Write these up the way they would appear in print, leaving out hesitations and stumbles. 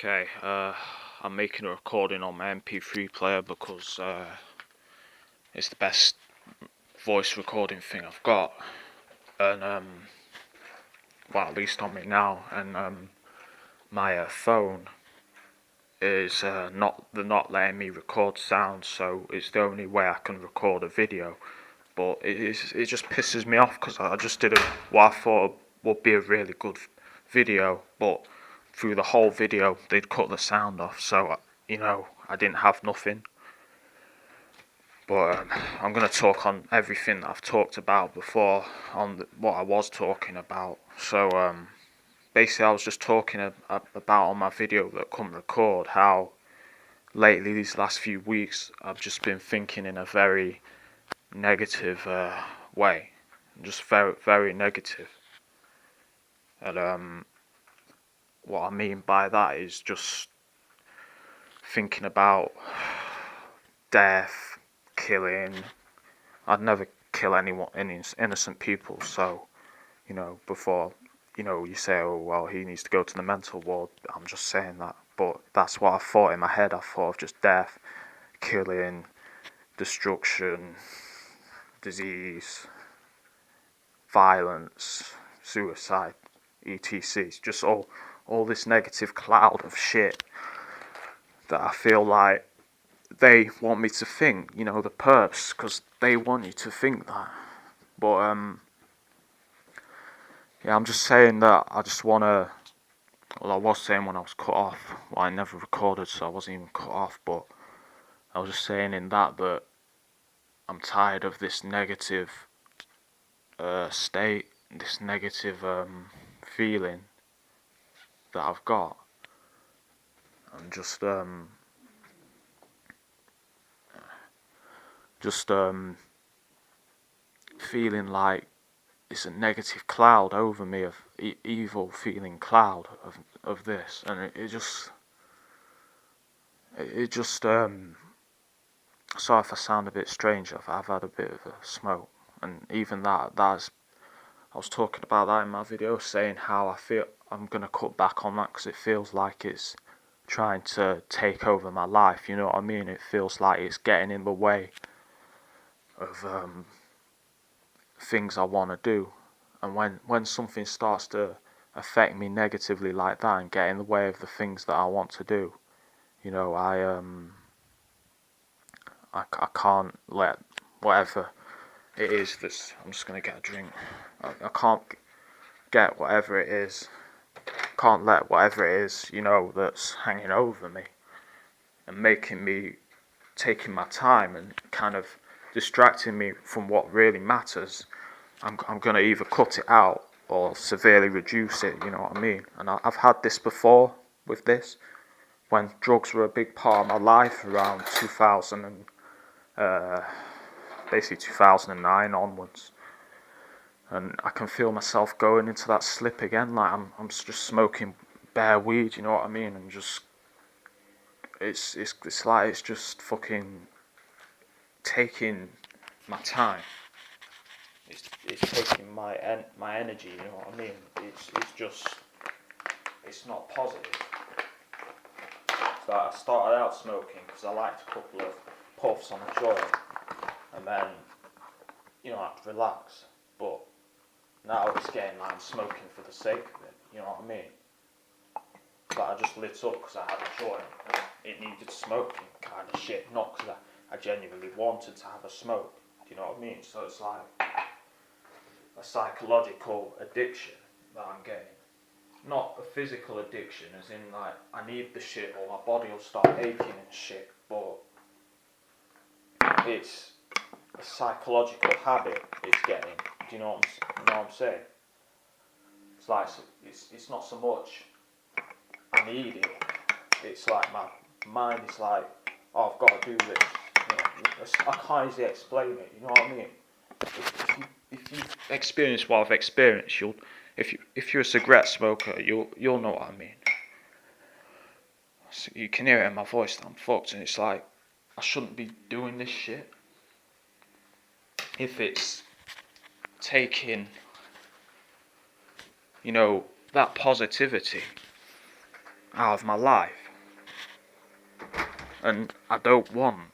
Okay, I'm making a recording on my MP3 player because it's the best voice recording thing I've got, and well, at least on me now. And my phone is they're not letting me record sound, so it's the only way I can record a video. But it just pisses me off because I just did what I thought would be a really good video, but through the whole video they'd cut the sound off, so I didn't have nothing. But I'm going to talk on everything that I've talked about before, on what I was talking about. So basically I was just talking about on my video that I couldn't record, how lately, these last few weeks, I've just been thinking in a very negative way. Just very, very negative. And what I mean by that is just thinking about death, killing. I'd never kill anyone, any innocent people. So, before, you say, oh well, he needs to go to the mental ward. I'm just saying that, but that's what I thought in my head. I thought of just death, killing, destruction, disease, violence, suicide, etc. Just all this negative cloud of shit that I feel like they want me to think, the perps, because they want you to think that. But yeah, I'm just saying that I just want to, well, I was saying when I was cut off, well, I never recorded, so I wasn't even cut off, but I was just saying in that I'm tired of this negative state, this negative feeling that I've got. I'm just feeling like it's a negative cloud over me, of evil feeling cloud of this, and it just sorry if I sound a bit strange. I've had a bit of a smoke, and even that's I was talking about that in my video, saying how I feel I'm gonna cut back on that because it feels like it's trying to take over my life. You know what I mean? It feels like it's getting in the way of things I want to do, and when something starts to affect me negatively like that and get in the way of the things that I want to do, I can't let whatever it is that's, I'm just gonna get a drink. I can't get whatever it is. Can't let whatever it is, that's hanging over me and making me, taking my time and kind of distracting me from what really matters. I'm gonna either cut it out or severely reduce it. You know what I mean? And I've had this before with this, when drugs were a big part of my life around 2000 and basically 2009 onwards. And I can feel myself going into that slip again, like I'm just smoking bare weed, you know what I mean? And just it's like it's just fucking taking my time. It's taking my energy, you know what I mean? It's not positive. So I started out smoking because I liked a couple of puffs on a joint, and then I'd relax. But now it's getting like I'm smoking for the sake of it, you know what I mean? But I just lit up because I had a joint and it needed smoking kind of shit, not because I genuinely wanted to have a smoke, do you know what I mean? So it's like a psychological addiction that I'm getting. Not a physical addiction, as in like I need the shit or my body will start aching and shit, but it's a psychological habit it's getting. Do you know what I'm saying? It's like it's not so much I need it. It's like my mind is like, oh, I've got to do this. I can't easily explain it. You know what I mean? If you experience what I've experienced, if you're a cigarette smoker, you'll know what I mean. So you can hear it in my voice that I'm fucked, and it's like I shouldn't be doing this shit. If it's taking, that positivity out of my life, and I don't want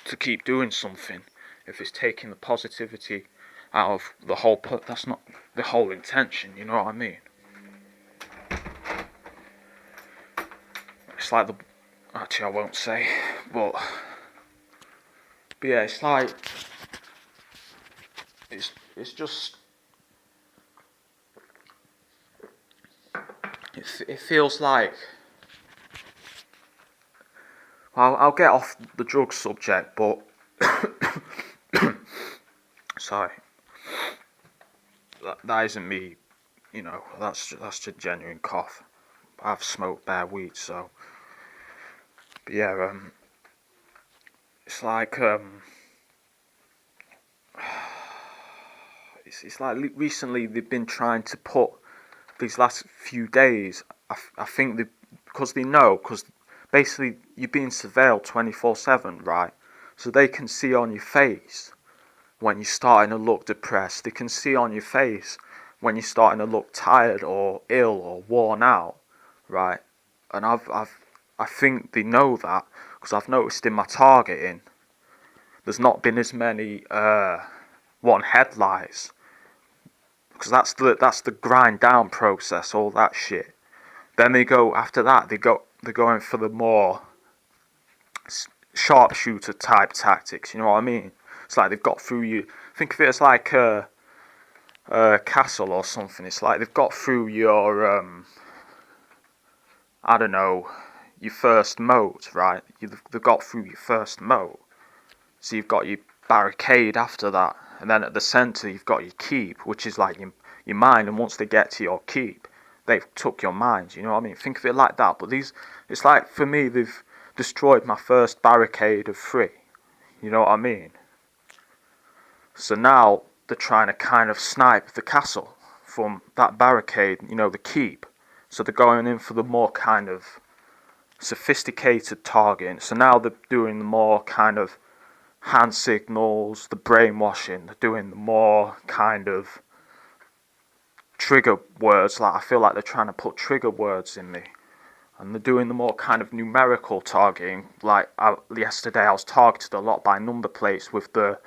to keep doing something if it's taking the positivity out of the whole. That's not the whole intention. You know what I mean? It's like the. Actually, I won't say, but yeah, it's like it's just it feels like. I'll get off the drug subject, but sorry, that isn't me. You know, that's just a genuine cough. I've smoked bare weed, so. But yeah, it's like it's like recently they've been trying to put these last few days. I think because they know, because basically you're being surveilled 24/7, right? So they can see on your face when you're starting to look depressed. They can see on your face when you're starting to look tired or ill or worn out, right? And I think they know that because I've noticed in my targeting, there's not been as many one headlights, because that's the grind down process, all that shit. Then they go after that. They're going for the more sharpshooter type tactics. You know what I mean? It's like they've got through you. Think of it as like a castle or something. It's like they've got through your I don't know, your first moat, right? They've got through your first moat. So you've got your barricade after that, and then at the centre you've got your keep, which is like your mind. And once they get to your keep, they've took your mind. You know what I mean? Think of it like that. But it's like for me, they've destroyed my first barricade of 3. You know what I mean? So now they're trying to kind of snipe the castle from that barricade. You know, the keep. So they're going in for the more kind of sophisticated targeting. So now they're doing the more kind of hand signals, the brainwashing. They're doing the more kind of trigger words. Like I feel like they're trying to put trigger words in me, and they're doing the more kind of numerical targeting. Like yesterday, I was targeted a lot by number plates with the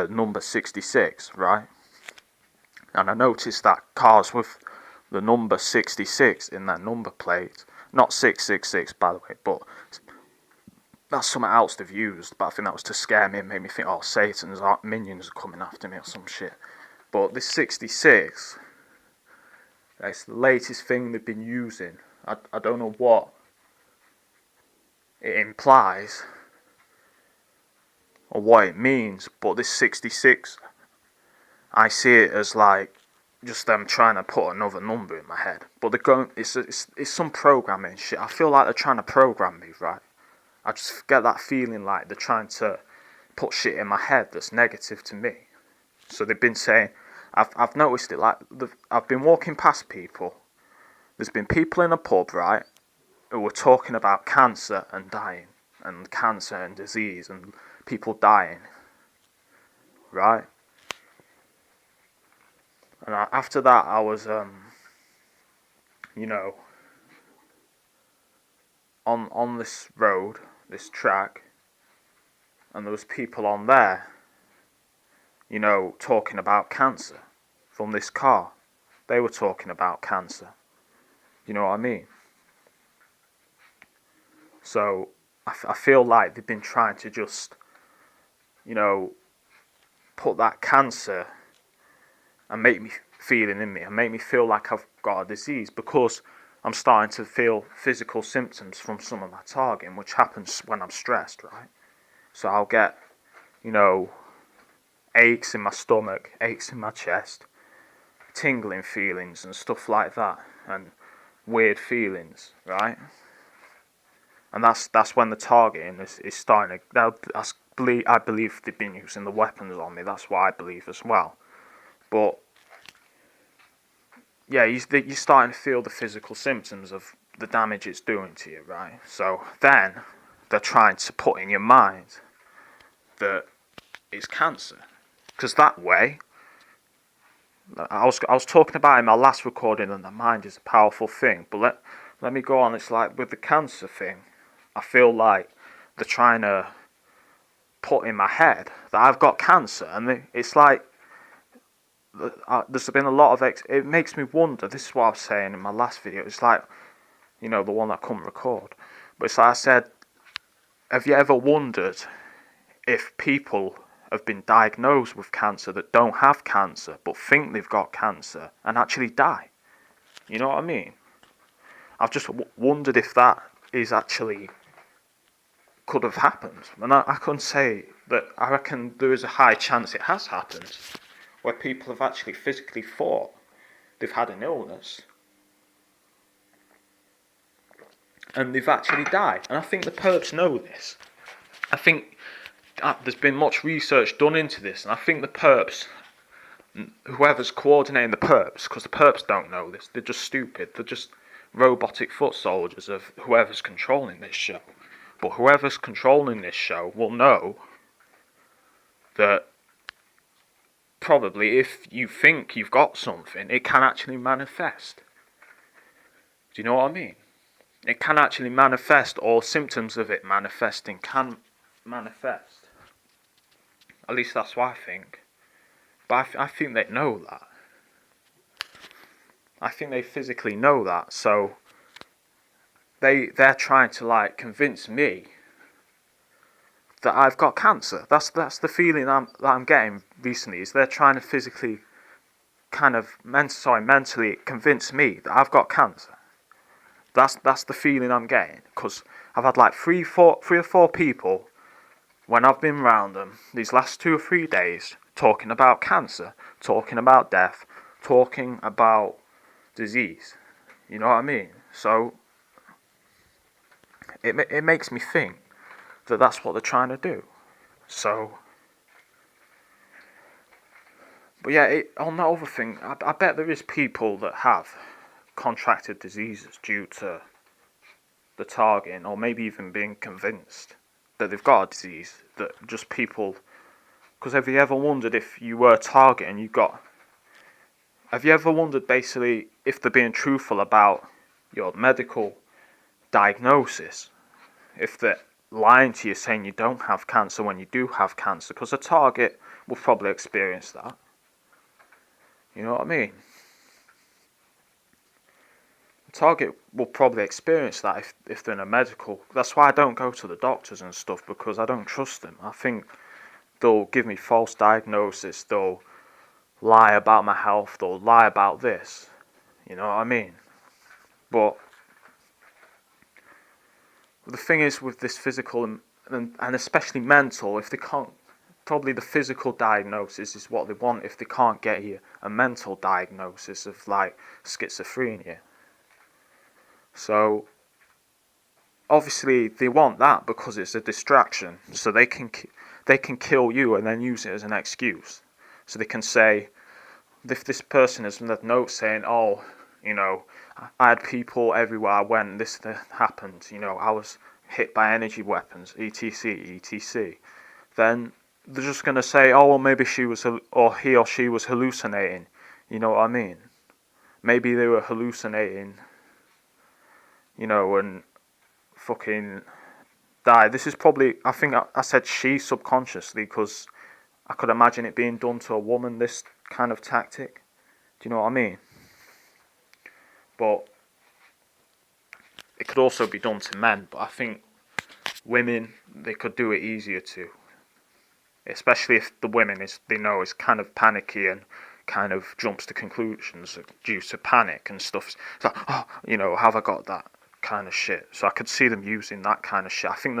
number 66, right? And I noticed that cars with the number 66 in their number plate, not 666 by the way, but that's something else they've used, but I think that was to scare me and make me think, oh, Satan's minions are coming after me or some shit. But this 66, it's the latest thing they've been using. I don't know what it implies or what it means, but this 66, I see it as like just them trying to put another number in my head. But they're going, it's some programming shit. I feel like they're trying to program me, right? I just get that feeling like they're trying to put shit in my head that's negative to me. So they've been saying, I've noticed it, like I've been walking past people. There's been people in a pub, right, who were talking about cancer and dying, and cancer and disease and people dying, right? And after that, I was, you know, on this road, this track, and there was people on there, you know, talking about cancer from this car. They were talking about cancer. You know what I mean? So I feel like they've been trying to just, you know, put that cancer and make me feeling in me and make me feel like I've got a disease, because I'm starting to feel physical symptoms from some of my targeting, which happens when I'm stressed, right? So I'll get, you know, aches in my stomach, aches in my chest, tingling feelings and stuff like that, and weird feelings, right? And that's when the targeting is starting to. I believe they've been using the weapons on me. That's what I believe as well. But yeah, you're starting to feel the physical symptoms of the damage it's doing to you, right? So then they're trying to put in your mind that it's cancer, because that way, I was talking about in my last recording that the mind is a powerful thing. But let me go on. It's like with the cancer thing, I feel like they're trying to put in my head that I've got cancer, and it's like there's been a lot of it makes me wonder. This is what I was saying in my last video. It's like, the one I couldn't record, but it's like I said, have you ever wondered if people have been diagnosed with cancer that don't have cancer but think they've got cancer and actually die? You know what I mean? I've just wondered if that is actually could have happened, and I couldn't say that. I reckon there is a high chance it has happened, where people have actually physically thought they've had an illness and they've actually died. And I think the perps know this. I think there's been much research done into this, and I think the perps, whoever's coordinating the perps, because the perps don't know this, they're just stupid, they're just robotic foot soldiers of whoever's controlling this show. But whoever's controlling this show will know that probably if you think you've got something, it can actually manifest. Do you know what I mean? It can actually manifest, or symptoms of it manifesting can manifest. At least that's what I think. But I think they know that. I think they physically know that, so they're trying to convince me that I've got cancer. That's the feeling that I'm getting recently. Is they're trying to physically, mentally convince me that I've got cancer. That's the feeling I'm getting, because I've had three or four people when I've been around them these last 2 or 3 days talking about cancer, talking about death, talking about disease. You know what I mean? So it makes me think that that's what they're trying to do. So, but yeah, on that other thing, I bet there is people that have contracted diseases due to the targeting, or maybe even being convinced that they've got a disease, that just people. Because have you ever wondered if you were targeted and have you ever wondered basically if they're being truthful about your medical diagnosis? If they're lying to you saying you don't have cancer when you do have cancer, because a target will probably experience that. You know what I mean? A target will probably experience that if they're in a medical. That's why I don't go to the doctors and stuff, because I don't trust them. I think they'll give me false diagnosis, they'll lie about my health, they'll lie about this. You know what I mean? But the thing is with this physical and especially mental, if they can't, probably the physical diagnosis is what they want if they can't get you a mental diagnosis of schizophrenia. So obviously they want that because it's a distraction, so they can kill you and then use it as an excuse. So they can say, if this person has left notes saying, I had people everywhere I went, this happened, I was hit by energy weapons, etc., then they're just going to say, oh, well, maybe he or she was hallucinating. You know what I mean? Maybe they were hallucinating, and fucking die. This is probably, I think I said she subconsciously, because I could imagine it being done to a woman, this kind of tactic. Do you know what I mean? But it could also be done to men, but I think women, they could do it easier to. Especially if the women is kind of panicky and kind of jumps to conclusions due to panic and stuff. It's like, have I got that kind of shit? So I could see them using that kind of shit. I think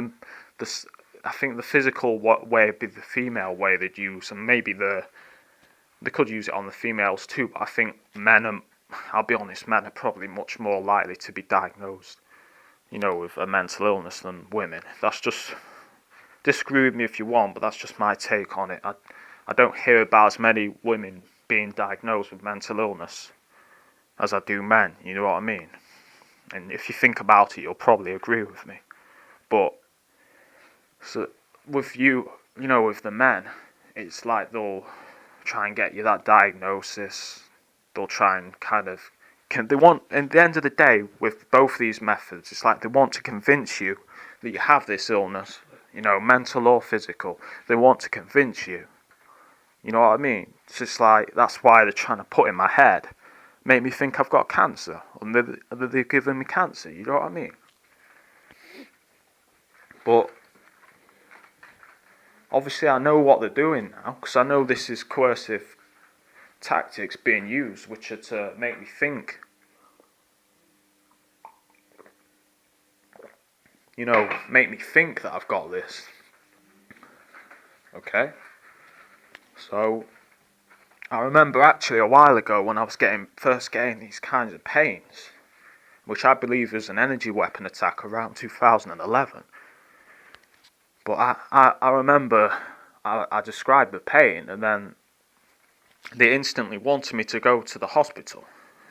the physical way would be the female way they'd use, and maybe they could use it on the females too. But I think I'll be honest, men are probably much more likely to be diagnosed, with a mental illness than women. That's just, disagree with me if you want, but that's just my take on it. I don't hear about as many women being diagnosed with mental illness as I do men, you know what I mean? And if you think about it, you'll probably agree with me. But, so, with with the men, it's like they'll try and get you that diagnosis. They'll try and kind of they want, at the end of the day, with both these methods, it's like they want to convince you that you have this illness, mental or physical. They want to convince you. You know what I mean? It's just like, that's why they're trying to put in my head, make me think I've got cancer, or they're giving me cancer, you know what I mean? But obviously I know what they're doing now, because I know this is coercive tactics being used, which are to make me think, make me think that I've got this. Okay? So, I remember actually a while ago when I was first getting these kinds of pains, which I believe is an energy weapon attack around 2011. But I remember I described the pain, and then they instantly wanted me to go to the hospital.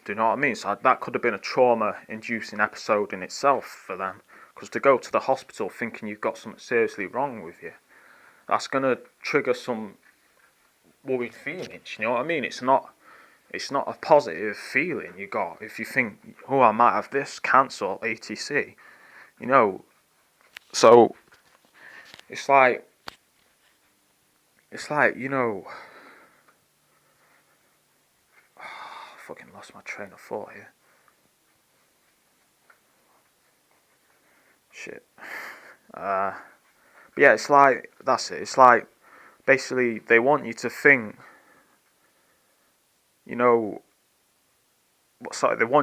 Do you know what I mean? So that could have been a trauma-inducing episode in itself for them. Because to go to the hospital thinking you've got something seriously wrong with you, that's going to trigger some worried feelings. You know what I mean? It's not a positive feeling you got if you think, oh, I might have this, cancer, or etc. So it's like, I fucking lost my train of thought here. Shit. But yeah, it's like, that's it. It's like, basically, they want you to think, they want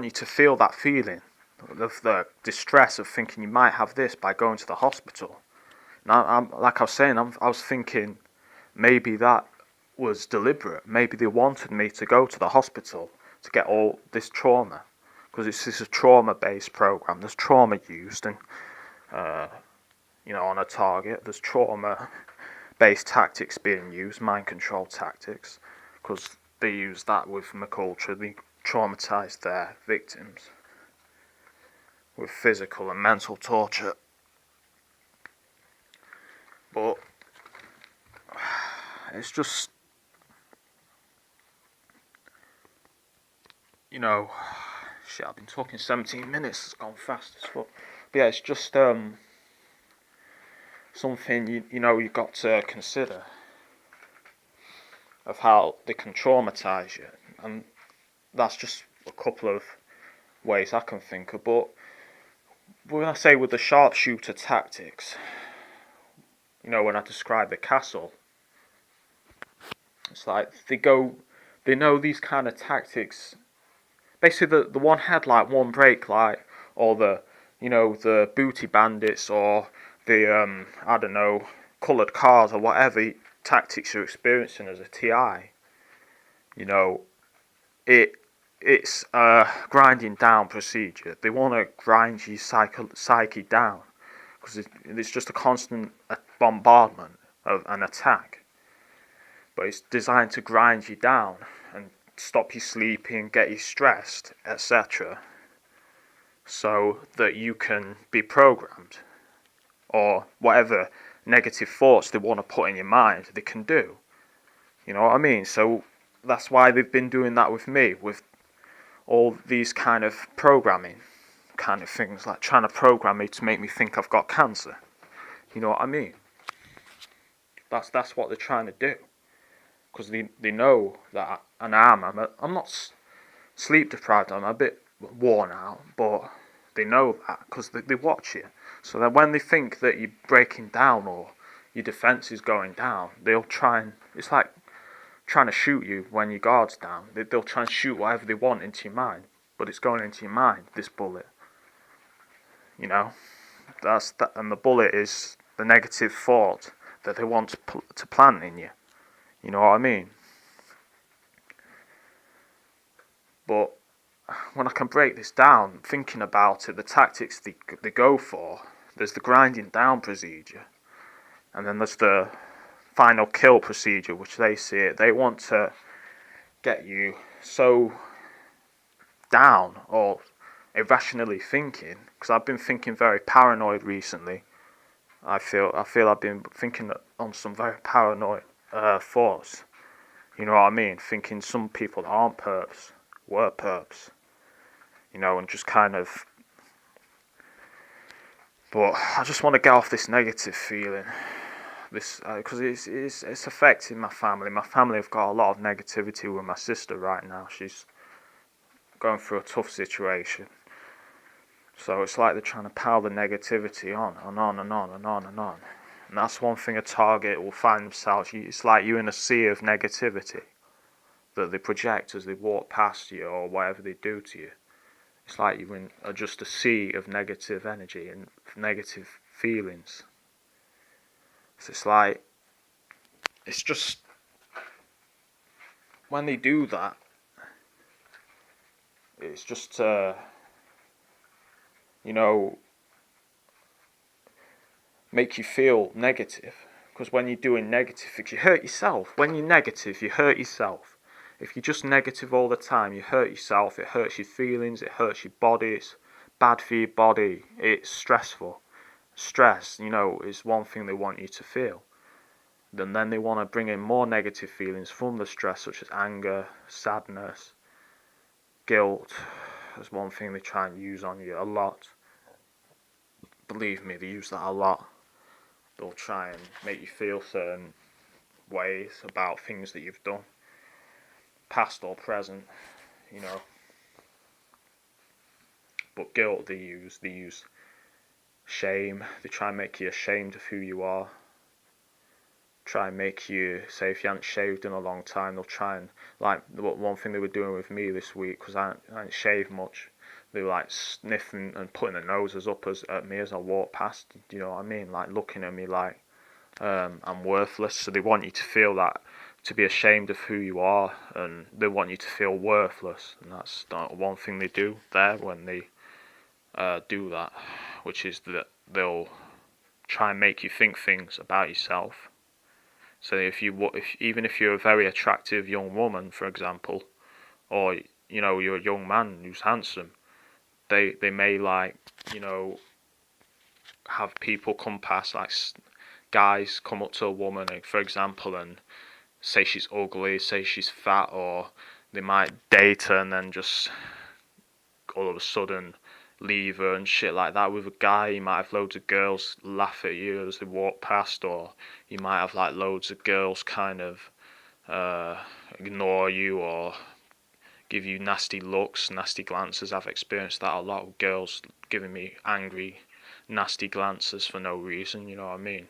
you to feel that feeling of the distress of thinking you might have this by going to the hospital. And like I was saying, I was thinking maybe that was deliberate. Maybe they wanted me to go to the hospital to get all this trauma, because this is a trauma-based program. There's trauma used, and on a target. There's trauma-based tactics being used, mind control tactics, because they use that with McUltra. They traumatise their victims with physical and mental torture. But it's just, shit, I've been talking 17 minutes, it's gone fast as fuck. But yeah, it's just something you've got to consider of how they can traumatise you, and that's just a couple of ways I can think of. But when I say with the sharpshooter tactics, when I describe the castle, it's like they know these kind of tactics. Basically, the one headlight, one brake light, or the booty bandits, or the I don't know, coloured cars, or whatever tactics you're experiencing as a TI. It's a grinding down procedure. They want to grind your psyche down, because it's just a constant bombardment of an attack. But it's designed to grind you down and stop you sleeping, get you stressed, etc. So that you can be programmed, or whatever negative thoughts they want to put in your mind, they can do. You know what I mean? So that's why they've been doing that with me, with all these kind of programming kind of things, like trying to program me to make me think I've got cancer. You know what I mean? That's what they're trying to do, because they know that I'm not sleep deprived. I'm a bit worn out, but they know that because they watch you. So that when they think that you're breaking down or your defense is going down, they'll try and, it's like trying to shoot you when your guard's down. They'll try and shoot whatever they want into your mind, but it's going into your mind, this bullet. That's that, and the bullet is the negative thought that they want to plant in you. You know what I mean? But when I can break this down, thinking about it, the tactics they go for, there's the grinding down procedure, and then there's the final kill procedure, which they see it. They want to get you so down or irrationally thinking, because I've been thinking very paranoid recently. I feel I've been thinking on some very paranoid thoughts. You know what I mean? Thinking some people aren't perps, were perps. and just kind of. But I just want to get off this negative feeling, because it's affecting my family. My family have got a lot of negativity with my sister right now. She's going through a tough situation. So it's like they're trying to pile the negativity on and on and on and on and on. And that's one thing a target will find themselves. It's like you're in a sea of negativity that they project as they walk past you or whatever they do to you. It's like you're in just a sea of negative energy and negative feelings. So it's just, when they do that, it's just make you feel negative. Because when you're doing negative things, you hurt yourself. When you're negative, you hurt yourself. If you're just negative all the time, you hurt yourself. It hurts your feelings. It hurts your body. It's bad for your body. It's stressful. Stress, is one thing they want you to feel. Then they want to bring in more negative feelings from the stress, such as anger, sadness, guilt. That's one thing they try and use on you a lot. Believe me, they use that a lot. They'll try and make you feel certain ways about things that you've done, past or present, But guilt they use shame. They try and make you ashamed of who you are. Try and make you, say if you haven't shaved in a long time, they'll try and, like, one thing they were doing with me this week, because I hadn't shaved much, they were like sniffing and putting their noses up at me as I walked past, do you know what I mean, like looking at me like I'm worthless. So they want you to feel that, to be ashamed of who you are, and they want you to feel worthless, and that's one thing they do there when they do that, which is that they'll try and make you think things about yourself. So even if you're a very attractive young woman, for example, or you're a young man who's handsome, they may have people come past, like guys come up to a woman, for example, and say she's ugly, say she's fat, or they might date her and then just all of a sudden leave her and shit like that. With a guy, you might have loads of girls laugh at you as they walk past, or you might have like loads of girls kind of ignore you or give you nasty looks, nasty glances. I've experienced that a lot with girls giving me angry, nasty glances for no reason, you know what I mean?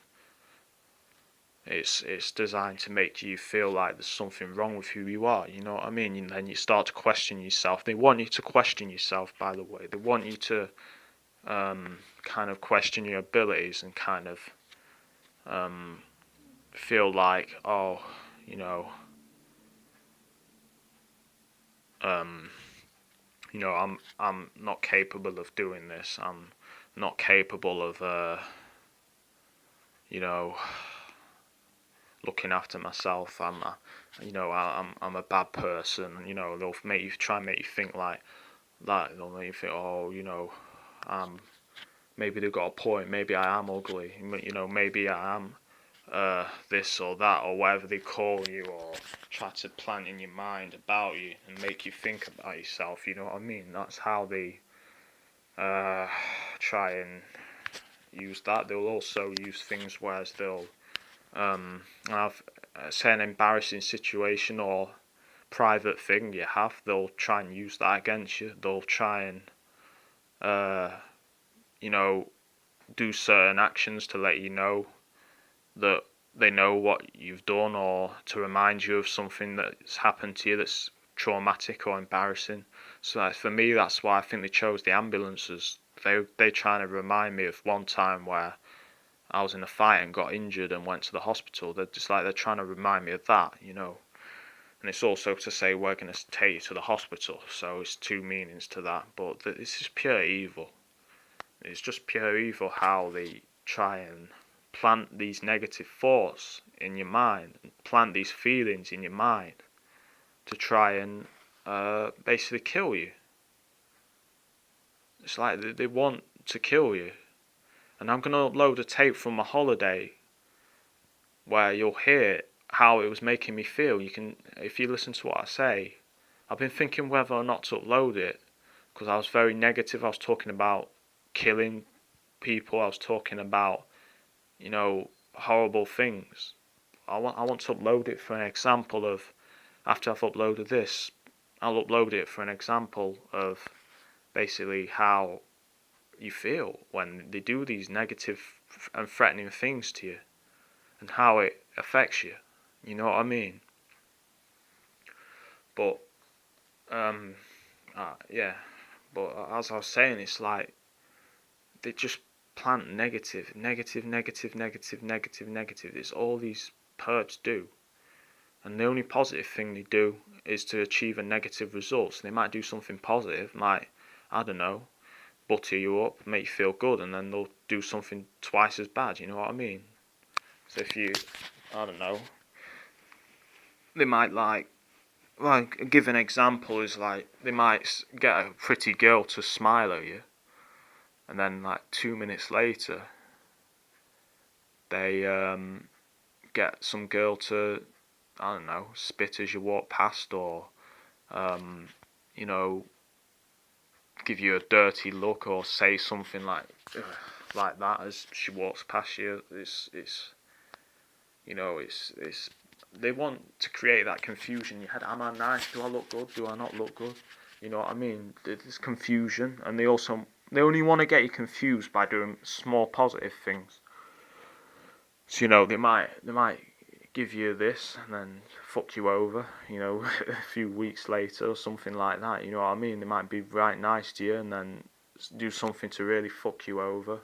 It's designed to make you feel like there's something wrong with who you are, you know what I mean? And then you start to question yourself. They want you to question yourself, by the way. They want you to kind of question your abilities and kind of feel like, oh, I'm not capable of doing this. I'm not capable of looking after myself. I'm a bad person. They'll try and make you think like that. They'll make you think, oh, maybe they've got a point. Maybe I am ugly. Maybe I am this or that or whatever they call you, or try to plant in your mind about you and make you think about yourself. You know what I mean? That's how they try and use that. They'll also use things whereas they'll have say an embarrassing situation or private thing you have, they'll try and use that against you. They'll try and do certain actions to let you know that they know what you've done, or to remind you of something that's happened to you that's traumatic or embarrassing. So for me, that's why I think they chose the ambulances. They trying to remind me of one time where I was in a fight and got injured and went to the hospital. They're trying to remind me of that, And it's also to say we're going to take you to the hospital. So it's two meanings to that. But this is pure evil. It's just pure evil how they try and plant these negative thoughts in your mind, and plant these feelings in your mind to try and basically kill you. It's like they want to kill you. And I'm going to upload a tape from my holiday where you'll hear how it was making me feel. You can, if you listen to what I say, I've been thinking whether or not to upload it, because I was very negative. I was talking about killing people. I was talking about, horrible things. I want to upload it for an example of, after I've uploaded this, I'll upload it for an example of basically how you feel when they do these negative and threatening things to you, and how it affects you. You know what I mean? But yeah. But as I was saying, it's like they just plant negative, negative, negative, negative, negative, negative. It's all these perps do. And the only positive thing they do is to achieve a negative result. So they might do something positive, might, I don't know, butter you up, make you feel good, and then they'll do something twice as bad, you know what I mean? So if you, I don't know, they might give an example is like, they might get a pretty girl to smile at you, and then like 2 minutes later, they get some girl to, I don't know, spit as you walk past, or you know, give you a dirty look, or say something like that as she walks past you. It's they want to create that confusion in your head. Am I nice? Do I look good? Do I not look good? You know what I mean? There's confusion, and they only want to get you confused by doing small positive things. So they might give you this and then fuck you over, a few weeks later or something like that. You know what I mean? They might be right nice to you and then do something to really fuck you over,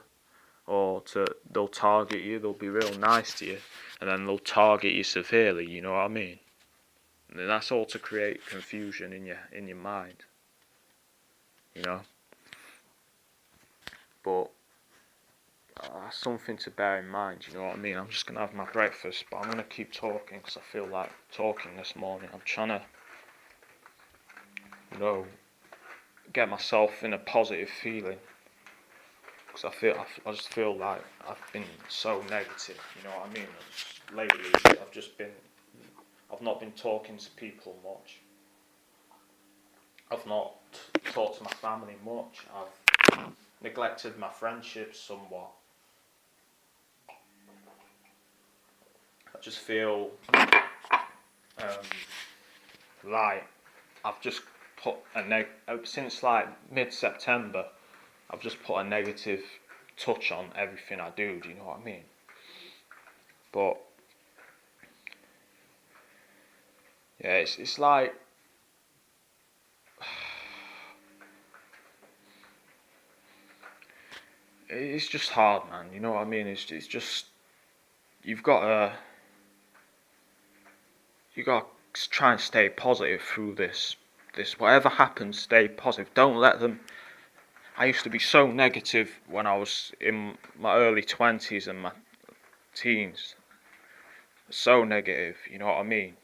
or they'll target you. They'll be real nice to you, and then they'll target you severely. You know what I mean? And that's all to create confusion in your mind. But that's something to bear in mind, you know what I mean? I'm just going to have my breakfast, but I'm going to keep talking because I feel like talking this morning. I'm trying to, get myself in a positive feeling, because I just feel like I've been so negative, you know what I mean? Lately, I've not been talking to people much. I've not talked to my family much. I've neglected my friendships somewhat. I just feel like I've just put since like mid-September, I've just put a negative touch on everything I do. Do you know what I mean? But yeah, it's like it's just hard, man. You know what I mean? It's just you've got to try and stay positive through this. Whatever happens, stay positive. Don't let them. I used to be so negative when I was in my early 20s and my teens. So negative, you know what I mean?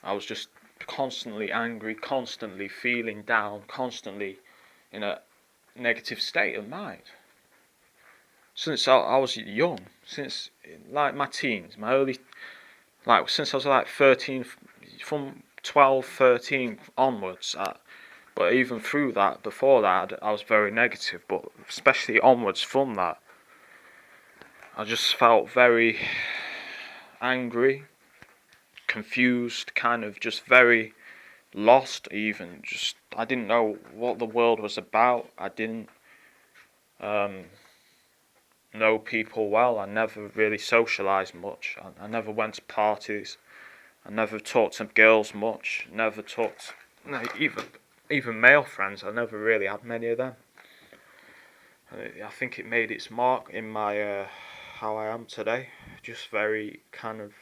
I was just constantly angry, constantly feeling down, constantly in a negative state of mind. Since I was young, since like my teens, my early, since I was like 13, from 12, 13 onwards. But even through that, before that, I was very negative. But especially onwards from that, I just felt very angry, confused, kind of just very lost even. I didn't know what the world was about. I didn't know people well. I never really socialised much. I never went to parties. I never talked to girls much. Never talked, even male friends. I never really had many of them. I think it made its mark in my how I am today. Just very kind of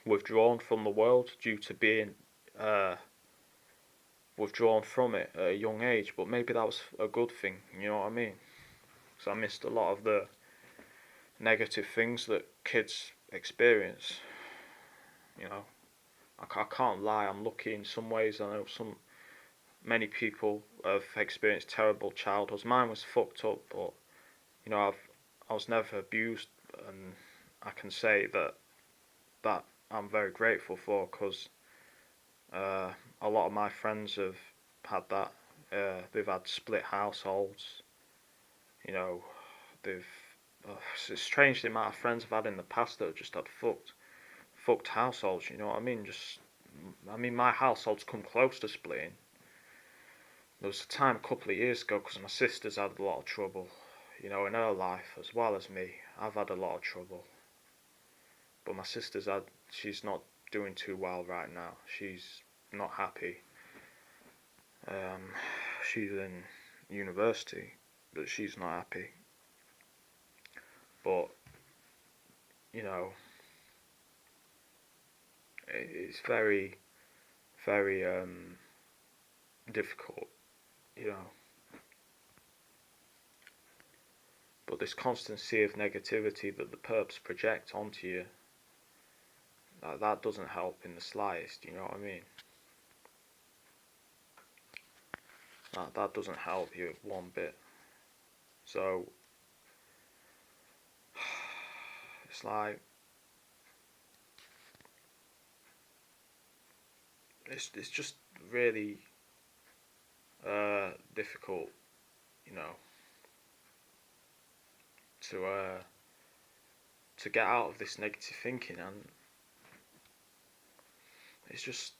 withdrawn from the world due to being withdrawn from it at a young age. But maybe that was a good thing, you know what I mean? Because I missed a lot of the negative things that kids experience. I can't lie, I'm lucky in some ways. I know many people have experienced terrible childhoods. Mine was fucked up, but I was never abused, and I can say that I'm very grateful for, because a lot of my friends have had that. They've had split households. You know, they've. It's strange the amount of friends I've had in the past that have just had fucked households. You know what I mean? My household's come close to splitting. There was a time a couple of years ago because my sister's had a lot of trouble. You know, in her life as well as me. I've had a lot of trouble. But my she's not doing too well right now. She's not happy. She's in university, but she's not happy. But, you know, it's very, very difficult, you know. But this constant sea of negativity that the perps project onto you, that doesn't help in the slightest, you know what I mean? That doesn't help you one bit. So, it's like, it's just really difficult, you know, to get out of this negative thinking, and it's just,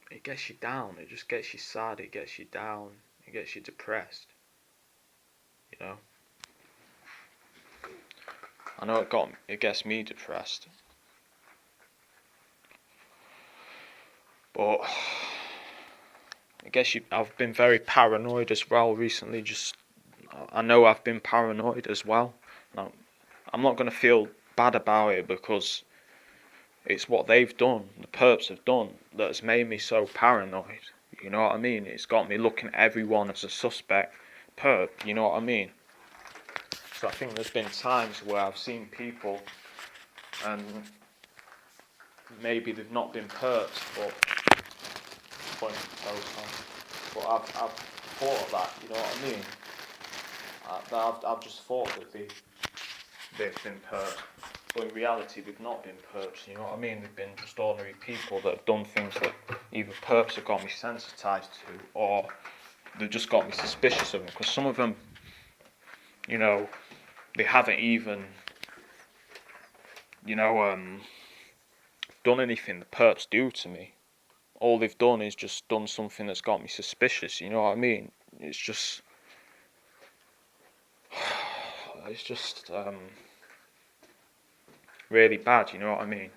it gets you down, it just gets you sad, it gets you down, it gets you depressed, you know. I know it gets me depressed, but I've been very paranoid as well recently. I know I've been paranoid as well. Now, I'm not going to feel bad about it because it's what they've done, the perps have done, that's made me so paranoid. You know what I mean? It's got me looking at everyone as a suspect perp, you know what I mean? So I think there's been times where I've seen people and maybe they've not been perps, but I've thought of that, you know what I mean? I've just thought that they've been perps, but in reality they've not been perps, you know what I mean? They've been just ordinary people that have done things that either perps have got me sensitised to, or they've just got me suspicious of them, because some of them, you know, they haven't even, you know, done anything the perps do to me. All they've done is just done something that's got me suspicious, you know what I mean? It's just really bad, you know what I mean?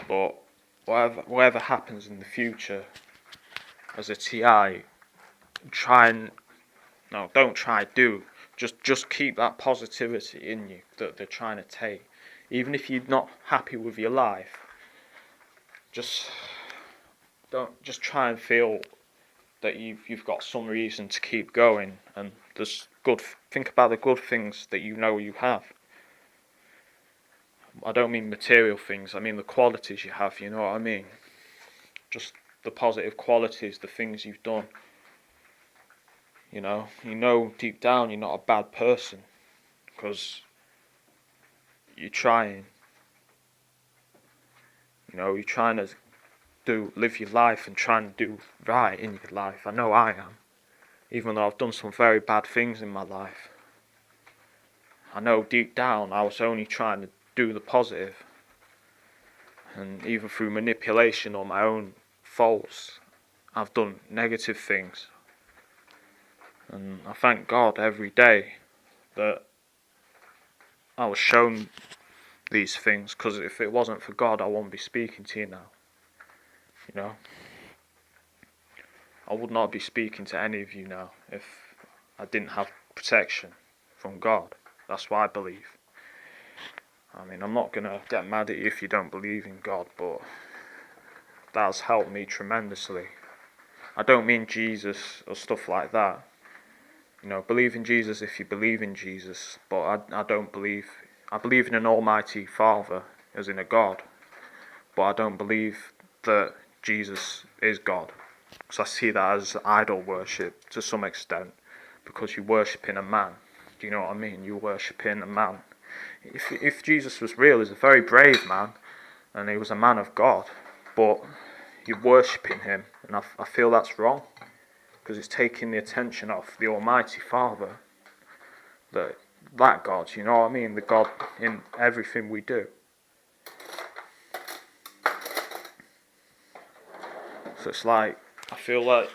But whatever happens in the future, as a TI, just keep that positivity in you that they're trying to take. Even if you're not happy with your life, just try and feel that you've got some reason to keep going, and think about the good things that you know you have. I don't mean material things, I mean the qualities you have, you know what I mean? Just the positive qualities, the things you've done. You know deep down you're not a bad person, because you're trying. You know, you're trying to live your life and trying to do right in your life. I know I am. Even though I've done some very bad things in my life, I know deep down I was only trying to do the positive. And even through manipulation or my own faults, I've done negative things. And I thank God every day that I was shown these things, because if it wasn't for God, I wouldn't be speaking to you now. You know? I would not be speaking to any of you now if I didn't have protection from God. That's what I believe. I mean, I'm not going to get mad at you if you don't believe in God, but that's helped me tremendously. I don't mean Jesus or stuff like that. You know, believe in Jesus if you believe in Jesus, but I believe in an almighty Father, as in a God, but I don't believe that Jesus is God, because I see that as idol worship to some extent, because you're worshipping a man. Do you know what I mean? You're worshipping a man. If Jesus was real, he's a very brave man, and he was a man of God, but you're worshipping him, and I feel that's wrong, because it's taking the attention off the Almighty Father, that God, you know what I mean, the God in everything we do. So it's like, I feel like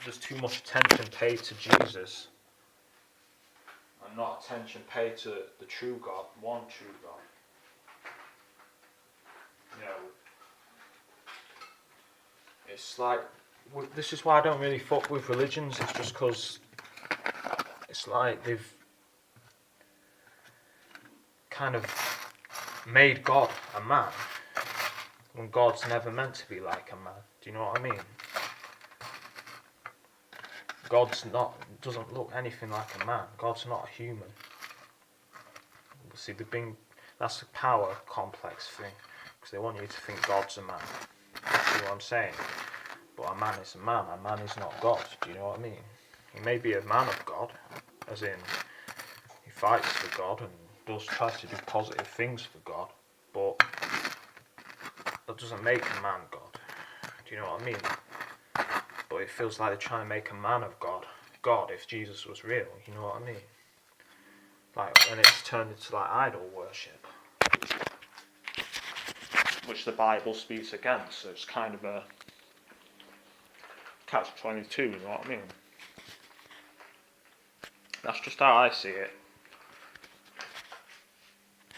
there's too much attention paid to Jesus, and not attention paid to the true God, one true God. You know, it's like, this is why I don't really fuck with religions. It's just because it's like they've kind of made God a man when God's never meant to be like a man. Do you know what I mean? Doesn't look anything like a man. God's not a human. See, that's a power complex thing, because they want you to think God's a man. See what I'm saying? But a man is a man. A man is not God. Do you know what I mean? He may be a man of God, as in he fights for God and tries to do positive things for God, but that doesn't make a man God. Do you know what I mean? But it feels like they're trying to make a man of God if Jesus was real. You know what I mean? Like, and it's turned into like idol worship, which the Bible speaks against. So it's kind of a catch-22. You know what I mean? That's just how I see it.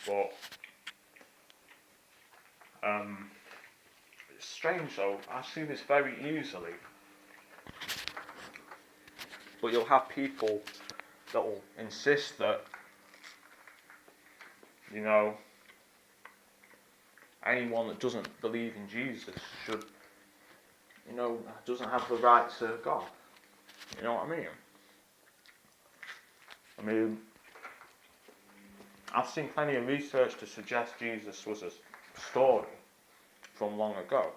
But it's strange though. I see this very easily. But you'll have people that will insist that, you know, anyone that doesn't believe in Jesus should, you know, doesn't have the right to God. You know what I mean? I've seen plenty of research to suggest Jesus was a story from long ago,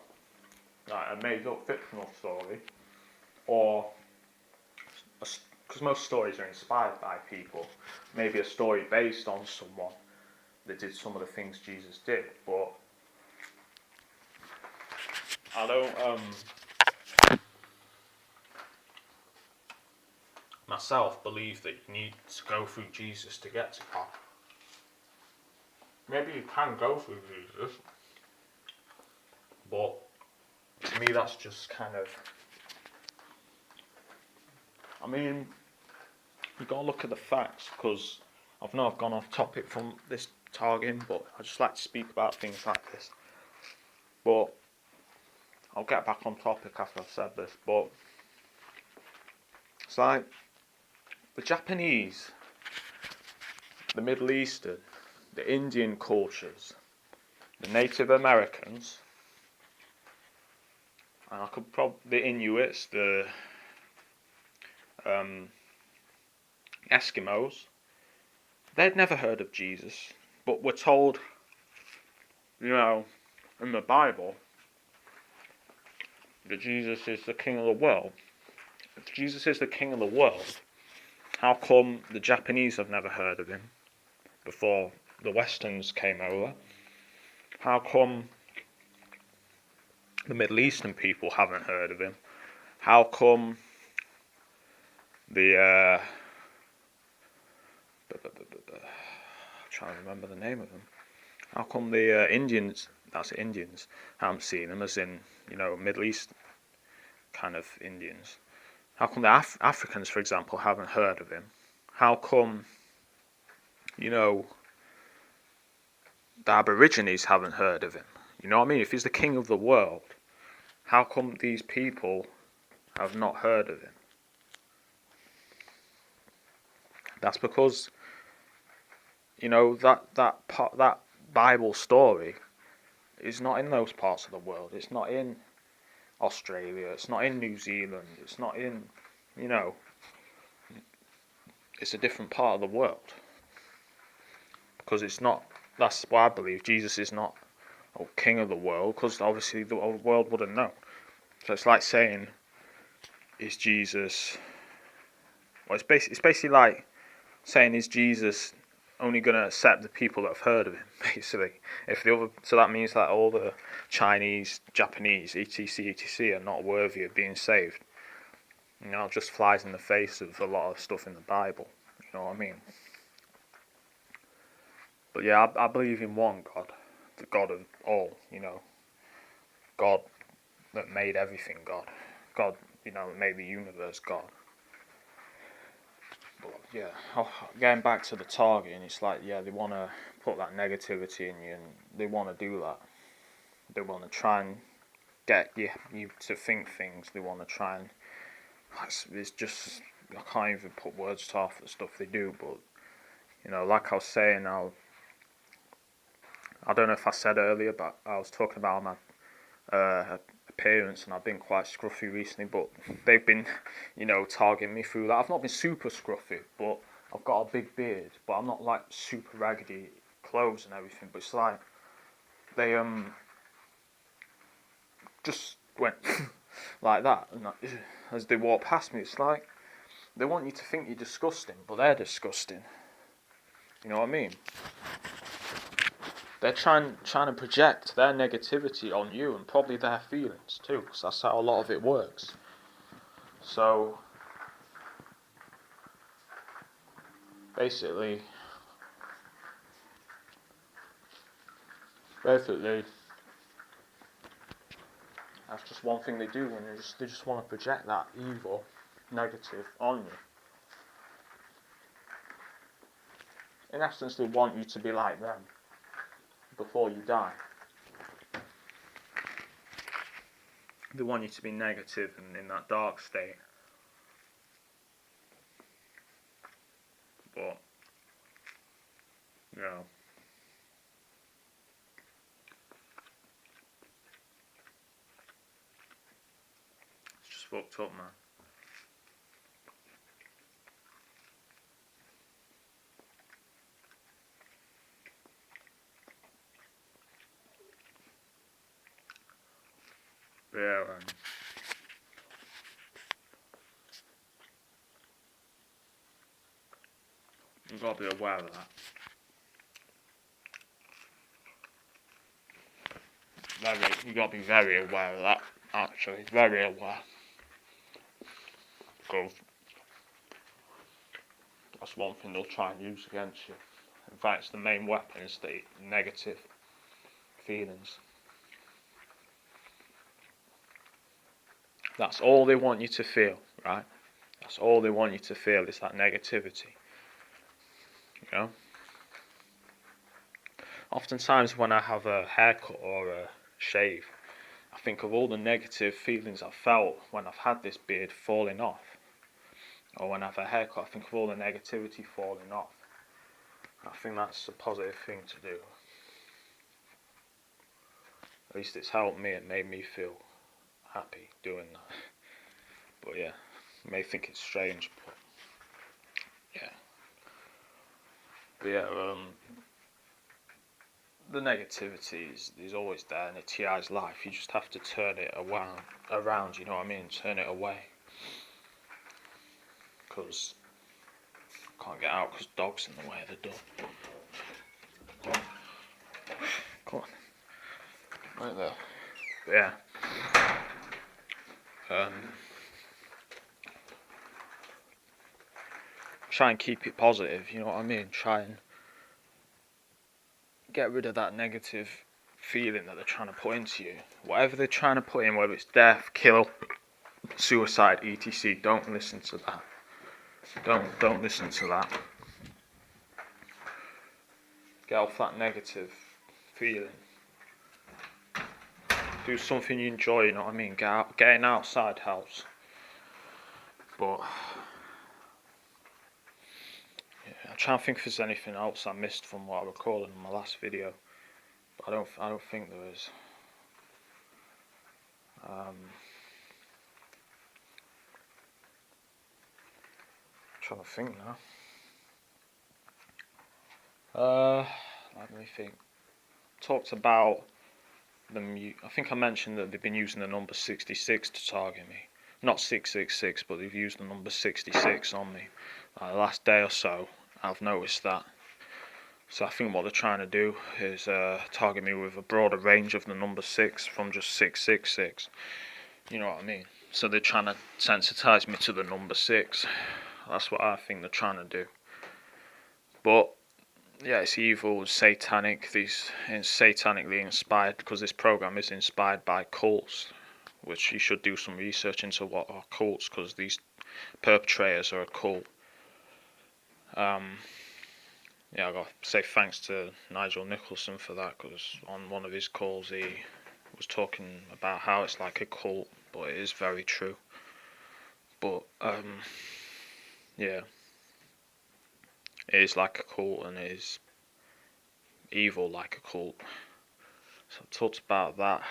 like a made-up fictional story, or because most stories are inspired by people, maybe a story based on someone that did some of the things Jesus did, but I don't myself believe that you need to go through Jesus to get to God. Maybe you can go through Jesus, but to me that's just kind of, I mean, you've got to look at the facts, because I know I've gone off topic from this targeting, but I just like to speak about things like this. But I'll get back on topic after I've said this, but it's like the Japanese, the Middle Eastern, the Indian cultures, the Native Americans, and I could probably, the Inuits, the Eskimos, they'd never heard of Jesus, but we're told, you know, in the Bible, that Jesus is the king of the world. If Jesus is the king of the world, how come the Japanese have never heard of him before the Westerns came over? How come the Middle Eastern people haven't heard of him? How come the I'm trying to remember the name of them. How come the Indians, haven't seen him, as in, you know, Middle East kind of Indians? How come the Africans, for example, haven't heard of him? How come, you know, the Aborigines haven't heard of him? You know what I mean? If he's the king of the world, how come these people have not heard of him? That's because, you know, that Bible story is not in those parts of the world. It's not in Australia. It's not in New Zealand. It's not in, you know, it's a different part of the world. Because it's not, that's what I believe, Jesus is not king of the world, because obviously the world wouldn't know. So it's like saying, is Jesus, well, it's basically like saying, is Jesus only going to accept the people that have heard of him, basically. So that means that all the Chinese, Japanese, etc., are not worthy of being saved. You know, it just flies in the face of a lot of stuff in the Bible. You know what I mean? But yeah, I believe in one God, the God of all. You know, God that made everything. God, you know, that made the universe. God. But yeah, getting back to the targeting, it's like, yeah, they want to put that negativity in you, and they want to do that. They want to try and get you to think things. They want to try and, it's just, I can't even put words to half the stuff they do. But you know, like I was saying, I don't know if I said earlier, but I was talking about my appearance, and I've been quite scruffy recently, but they've been, you know, targeting me through that. I've not been super scruffy, but I've got a big beard, but I'm not like super raggedy clothes and everything. But it's like they just went like that, and as they walk past me, it's like they want you to think you're disgusting, but they're disgusting. You know what I mean? They're trying to project their negativity on you, and probably their feelings too, because that's how a lot of it works. So basically, that's just one thing they do, and they just want to project that evil, negative on you. In essence, they want you to be like them before you die. They want you to be negative and in that dark state. But, you know, it's just fucked up, man. Yeah, man. You've got to be aware of that. You've got to be very aware of that, actually. Very aware. Because that's one thing they'll try and use against you. In fact, it's the main weapon, is the negative feelings. That's all they want you to feel, right? That's all they want you to feel, is that negativity. You know? Oftentimes when I have a haircut or a shave, I think of all the negative feelings I've felt when I've had this beard falling off. Or when I have a haircut, I think of all the negativity falling off. I think that's a positive thing to do. At least it's helped me, it made me feel happy doing that. But yeah, you may think it's strange, but yeah. But yeah, the negativity is always there, and it TI's life. You just have to turn it around, you know what I mean? Turn it away. Because I can't get out because dog's in the way of the door. Come on. Right there. But yeah. Try and keep it positive, you know what I mean? Try and get rid of that negative feeling that they're trying to put into you. Whatever they're trying to put in, whether it's death, kill, suicide, etc., don't listen to that. Don't listen to that. Get off that negative feeling. Do something you enjoy, you know what I mean? Getting outside helps. But yeah, I'm trying to think if there's anything else I missed from what I recorded in my last video. But I don't think there is. Trying to think now. Let me think. Talked about them. I think I mentioned that they've been using the number 66 to target me. Not 666, but they've used the number 66 on me. The last day or so, I've noticed that. So I think what they're trying to do is target me with a broader range of the number 6 from just 666. You know what I mean? So they're trying to sensitize me to the number 6. That's what I think they're trying to do. But yeah, it's evil, it's satanic. It's satanically inspired, because this program is inspired by cults, which you should do some research into what are cults, because these perpetrators are a cult. Yeah, I got to say thanks to Nigel Nicholson for that, because on one of his calls he was talking about how it's like a cult, but it is very true. But yeah, it is like a cult, and it is evil like a cult. So I talked about that.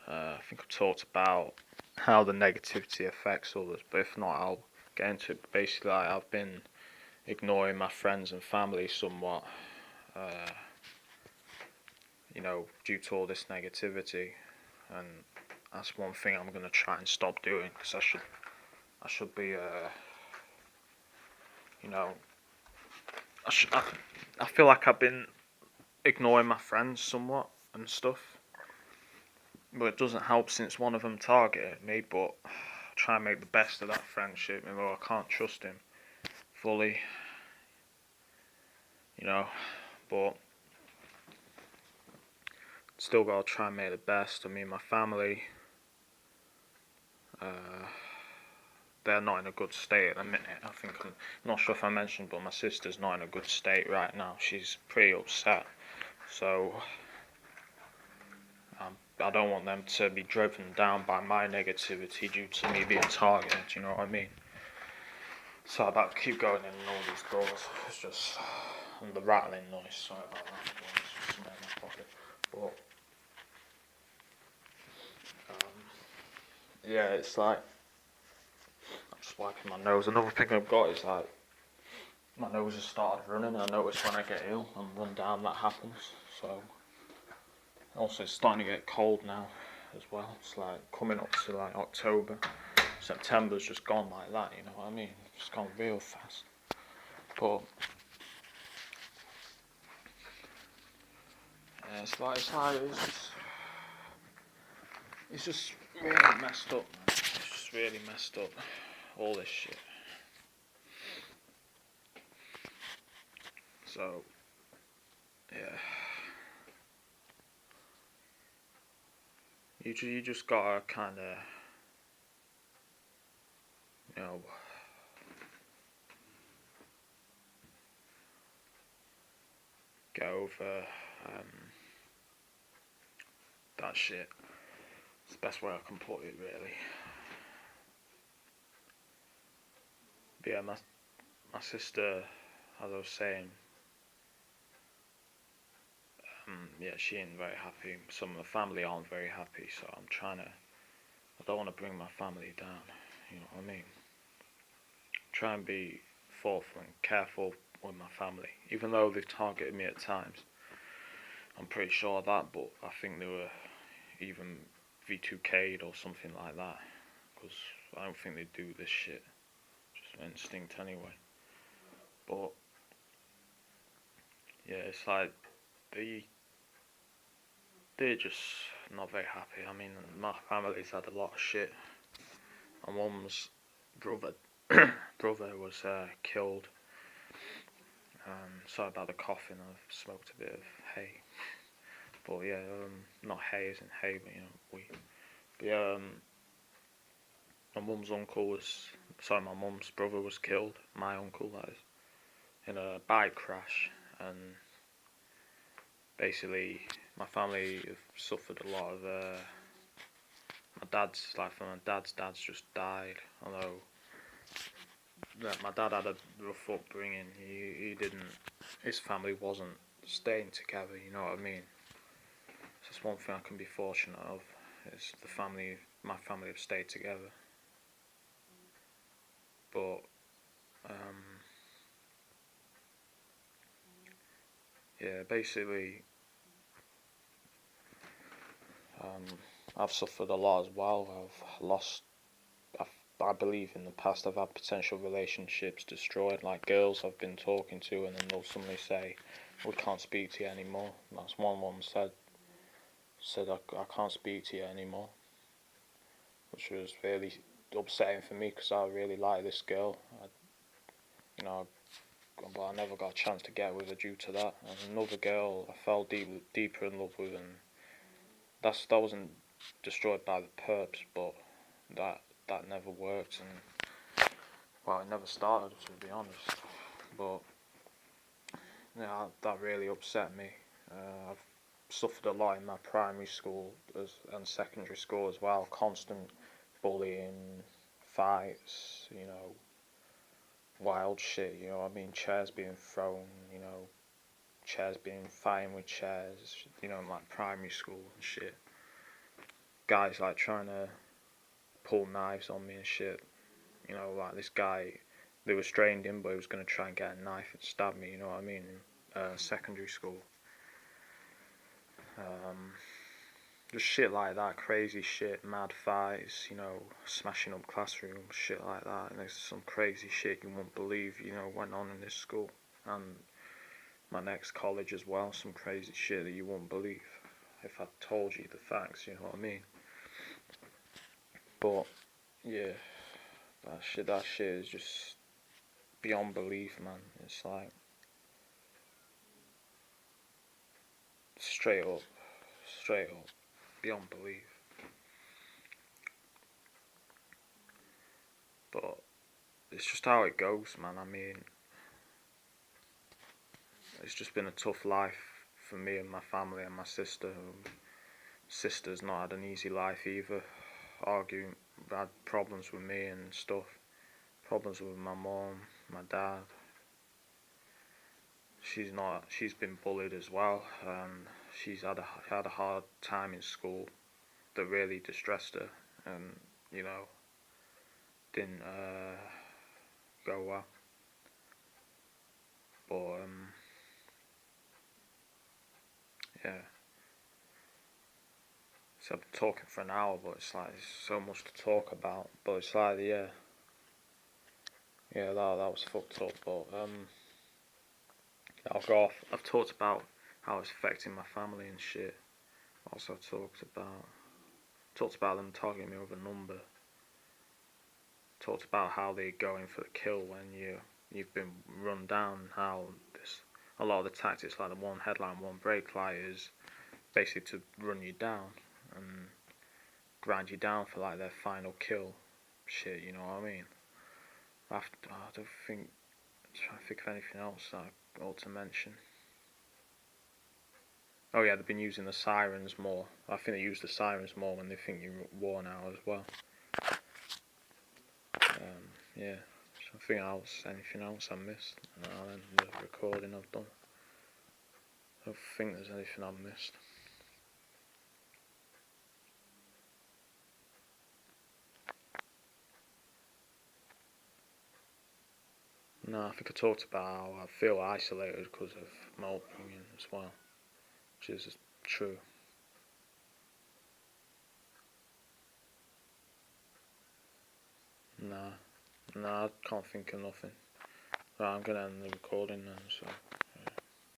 I think I talked about how the negativity affects others, but if not, I'll get into it. Basically, I've been ignoring my friends and family somewhat, due to all this negativity, and that's one thing I'm gonna try and stop doing, because I should be, I feel like I've been ignoring my friends somewhat and stuff, but it doesn't help since one of them targeted me. But I try and make the best of that friendship, even though I can't trust him fully, but still gotta try and make the best. I mean, my family, they're not in a good state at the minute. I'm not sure if I mentioned, but my sister's not in a good state right now. She's pretty upset, so I don't want them to be driven down by my negativity due to me being targeted, you know what I mean? So I about to keep going in all these doors. It's just the rattling noise, sorry about that. It's just in my pocket. But yeah, it's like, I'm just wiping my nose. Another thing I've got is like, my nose has started running. I notice when I get ill and run down that happens. So also it's starting to get cold now as well. It's like coming up to like October. September's just gone like that, you know what I mean? It's gone real fast. But yeah, it's just really messed up, man. It's just really messed up. All this shit. So yeah, you just gotta kind of, get over that shit. It's the best way I can put it, really. But yeah, my sister, as I was saying, yeah, she ain't very happy. Some of the family aren't very happy, so I don't want to bring my family down, you know what I mean? Try and be thoughtful and careful with my family, even though they've targeted me at times. I'm pretty sure of that, but I think they were even V2K'd or something like that, because I don't think they do this shit, just instinct anyway. But yeah, it's like they're just not very happy. I mean, my family's had a lot of shit. My mum's brother was killed. Sorry about the coughing. I've smoked a bit of hay, but yeah, not hay as in hay, but weed. But yeah, my mum's brother was killed. My uncle, that is, in a bike crash, and basically my family have suffered a lot of. My dad's just died. Although my dad had a rough upbringing. He didn't. His family wasn't staying together. You know what I mean? So that's one thing I can be fortunate of. Is my family have stayed together. But yeah, basically, I've suffered a lot as well. I believe in the past I've had potential relationships destroyed, like girls I've been talking to, and then they'll suddenly say, "We can't speak to you anymore." And that's one woman said I can't speak to you anymore, which was really upsetting for me because I really like this girl. You know, but I never got a chance to get with her due to that. And another girl I fell deeper in love with, and that wasn't destroyed by the perps, but that never worked, and well, it never started, to be honest. But yeah, that really upset me. I've suffered a lot in my primary school and secondary school as well. Constant bullying, fights, wild shit. I mean, chairs being thrown. Chairs being fighting with chairs. In like primary school and shit. Guys like trying to pull knives on me and shit. Like this guy, they restrained him, but he was going to try and get a knife and stab me, you know what I mean, in secondary school. Just shit like that, crazy shit, mad fights, smashing up classrooms, shit like that. And there's some crazy shit you won't believe, went on in this school. And my next college as well, some crazy shit that you won't believe if I told you the facts, you know what I mean. But, yeah, that shit is just beyond belief, man. It's like straight up, beyond belief. But it's just how it goes, man. I mean, it's just been a tough life for me and my family and my sister. Sister's not had an easy life either. Arguing, had problems with me and stuff. Problems with my mom, my dad. She's been bullied as well. She's had a hard time in school that really distressed her, and didn't go well. But yeah. So I've been talking for an hour, but it's like there's so much to talk about. But it's like yeah, that was fucked up. But I'll go off. I've talked about how it's affecting my family and shit. Also talked about them targeting me with a number. Talked about how they go in for the kill when you've been run down. How a lot of the tactics, like the one headline, one break, like is basically to run you down and grind you down for like their final kill. Shit, you know what I mean? I don't think. I'm trying to think of anything else that I ought to mention. Oh yeah, they've been using the sirens more. I think they use the sirens more when they think you're worn out as well. Yeah. Anything else I missed? And I'll end the recording I've done. I don't think there's anything I've missed. No, I think I talked about how I feel isolated because of my upbringing as well, which is true. No, I can't think of nothing. Right, I'm gonna end the recording then, so.